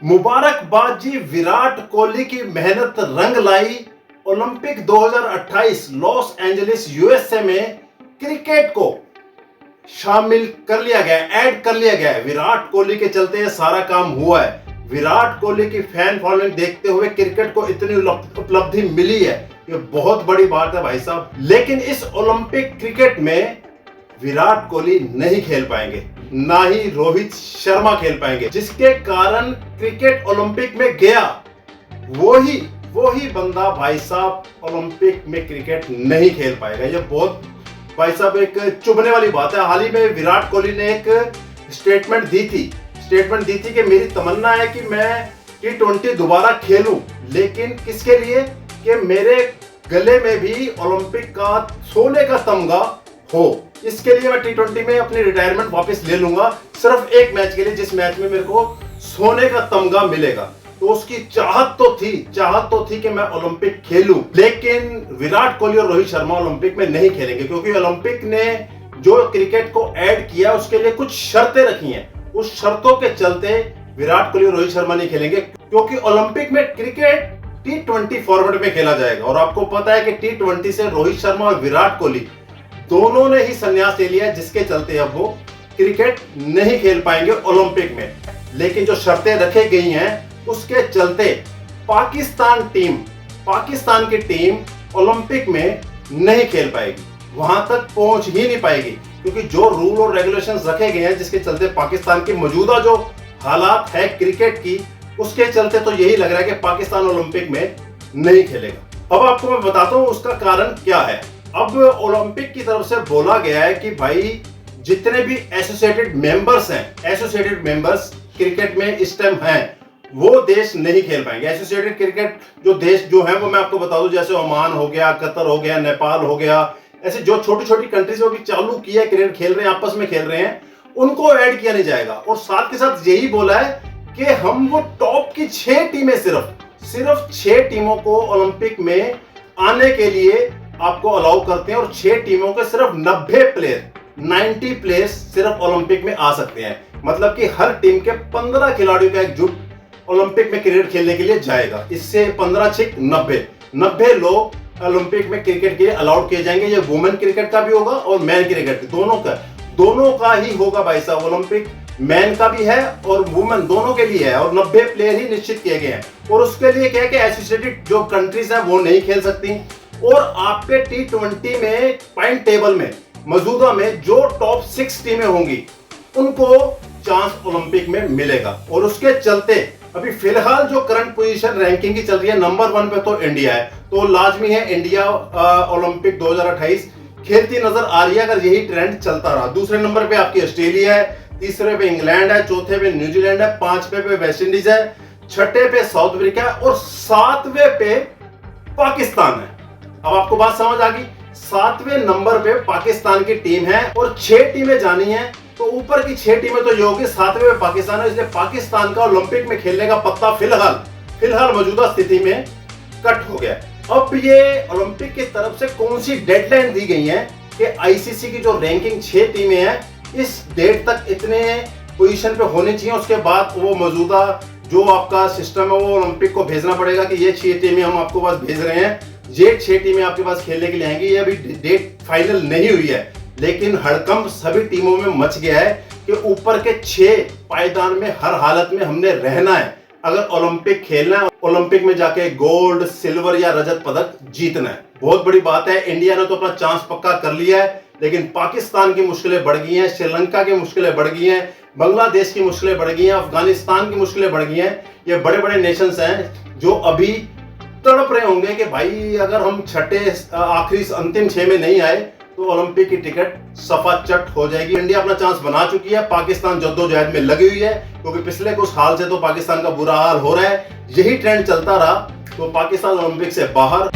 मुबारकबाद जी, विराट कोहली की मेहनत रंग लाई। ओलंपिक 2028 लॉस एंजलिस यूएसए में क्रिकेट को शामिल कर लिया गया, ऐड कर लिया गया है। विराट कोहली के चलते ये सारा काम हुआ है। विराट कोहली की फैन फॉलोइंग देखते हुए क्रिकेट को इतनी उपलब्धि मिली है, ये बहुत बड़ी बात है भाई साहब। लेकिन इस ओलंपिक क्रिकेट में विराट कोहली नहीं खेल पाएंगे, ना ही रोहित शर्मा खेल पाएंगे, जिसके कारण क्रिकेट ओलंपिक में गया वही बंदा भाई साहब ओलंपिक में क्रिकेट नहीं खेल पाएगा। ये बहुत भाई साहब एक चुभने वाली बात है। हाल ही में विराट कोहली ने एक स्टेटमेंट दी थी कि मेरी तमन्ना है कि मैं T20 दोबारा खेलूं, लेकिन किसके लिए? कि मेरे गले में भी ओलंपिक का सोने का तमगा हो। इसके लिए मैं T20 में अपनी रिटायरमेंट वापस ले लूंगा, सिर्फ एक मैच के लिए, जिस मैच में मेरे को सोने का तमगा मिलेगा। तो उसकी चाहत तो थी कि मैं ओलंपिक खेलूं। लेकिन विराट कोहली और रोहित शर्मा ओलंपिक में नहीं खेलेंगे, क्योंकि ओलंपिक ने जो क्रिकेट को ऐड किया उसके लिए कुछ शर्तें रखी हैं। उस शर्तों के चलते विराट कोहली और रोहित शर्मा नहीं खेलेंगे, क्योंकि ओलंपिक में क्रिकेट T20 फॉर्मेट में खेला जाएगा। और आपको पता है कि T20 से रोहित शर्मा और विराट कोहली दोनों ने ही संन्यास ले लिया, जिसके चलते अब वो क्रिकेट नहीं खेल पाएंगे ओलंपिक में। लेकिन जो शर्तें रखी गई हैं उसके चलते पाकिस्तान की टीम ओलंपिक में नहीं खेल पाएगी, वहां तक पहुंच ही नहीं पाएगी, क्योंकि जो रूल और रेगुलेशंस रखे गए हैं, जिसके चलते पाकिस्तान की मौजूदा जो हालात है क्रिकेट की, उसके चलते तो यही लग रहा है कि पाकिस्तान ओलंपिक में नहीं खेलेगा। अब आपको मैं बताता हूं उसका कारण क्या है। अब ओलंपिक की तरफ से बोला गया है कि भाई जितने भी एसोसिएटेड मेंबर्स क्रिकेट में इस टाइम हैं, वो देश नहीं खेल पाएंगे। एसोसिएटेड क्रिकेट जो देश जो है वो मैं आपको बता दूं, जैसे ओमान हो गया, कतर हो गया, नेपाल हो गया, ऐसे जो छोटी छोटी भी चालू किया क्रिकेट खेल रहे हैं, आपस में खेल रहे हैं, उनको ऐड किया नहीं जाएगा। और साथ के साथ यही बोला है कि हम वो टॉप की 6 टीमें सिर्फ 6 टीमों को ओलंपिक में आने के लिए आपको अलाउ करते हैं, और 6 टीमों के सिर्फ 90 प्लेयर्स सिर्फ ओलंपिक में आ सकते हैं। मतलब कि हर टीम के 15 खिलाड़ियों का एक जुट ओलंपिक में क्रिकेट खेलने के लिए जाएगा। इससे 15 6 90 लोग ओलंपिक में क्रिकेट के लिए अलाउड किए जाएंगे। ये वुमेन क्रिकेट का भी होगा और मैन क्रिकेट दोनों का ही होगा भाई साहब। ओलंपिक मैन का भी है और वुमेन दोनों के लिए है, और 90 प्लेयर ही निश्चित किए गए हैं। और उसके लिए क्या है कि एसोसिएटेड जो कंट्रीज है वो नहीं खेल सकती। और आपके T20 में पॉइंट टेबल में मौजूदा में जो टॉप 6 टीमें होंगी, उनको चांस ओलंपिक में मिलेगा। और उसके चलते अभी फिलहाल जो करंट पोजीशन रैंकिंग की चल रही है, नंबर 1 पे तो इंडिया है, तो लाजमी है इंडिया ओलंपिक 2028 खेलती नजर आ रही है, अगर यही ट्रेंड चलता रहा। दूसरे नंबर पे आपकी ऑस्ट्रेलिया है, तीसरे पे इंग्लैंड है, चौथे पे न्यूजीलैंड है, 5वें पे वेस्ट इंडीज है, 6ठे पे साउथ अफ्रीका है, और 7वें पे पाकिस्तान है। अब आपको बात समझ आ गई। 7वें नंबर पे पाकिस्तान की टीम है, और 6 टीमें जानी है, तो ऊपर की 6 टीमें तो ये होगी, 7वें में पाकिस्तान है। इसलिए पाकिस्तान का ओलंपिक में खेलने का पत्ता फिलहाल मौजूदा स्थिति में कट हो गया। अब ये ओलंपिक की तरफ से कौन सी डेडलाइन दी गई है कि आईसीसी की जो रैंकिंग 6 टीमें हैं, इस डेट तक इतने पोजीशन पे होनी चाहिए, उसके बाद वो मौजूदा जो आपका सिस्टम है वो ओलंपिक को भेजना पड़ेगा कि ये 6 टीमें हम आपको पास भेज रहे हैं, ये 6 टीमें आपके पास खेलने के लिए आएंगी। ये अभी डेट फाइनल नहीं हुई है, लेकिन हड़कंप सभी टीमों में मच गया है कि ऊपर के 6 पायदान में हर हालत में हमने रहना है, अगर ओलंपिक खेलना है, ओलंपिक में जाके गोल्ड, सिल्वर या रजत पदक जीतना है। बहुत बड़ी बात है। इंडिया ने तो अपना चांस पक्का कर लिया है, लेकिन पाकिस्तान की मुश्किलें बढ़ गई हैं, श्रीलंका की मुश्किलें बढ़ गई हैं, बांग्लादेश की मुश्किलें बढ़ गई हैं, अफगानिस्तान की मुश्किलें बढ़ गई हैं। ये बड़े बड़े नेशंस हैं जो अभी तड़प रहे होंगे कि भाई अगर हम आखिरी अंतिम 6 में नहीं आए तो ओलंपिक की टिकट सफा चट हो जाएगी। इंडिया अपना चांस बना चुकी है, पाकिस्तान जद्दोजहद में लगी हुई है, क्योंकि पिछले कुछ साल से तो पाकिस्तान का बुरा हाल हो रहा है। यही ट्रेंड चलता रहा तो पाकिस्तान ओलंपिक से बाहर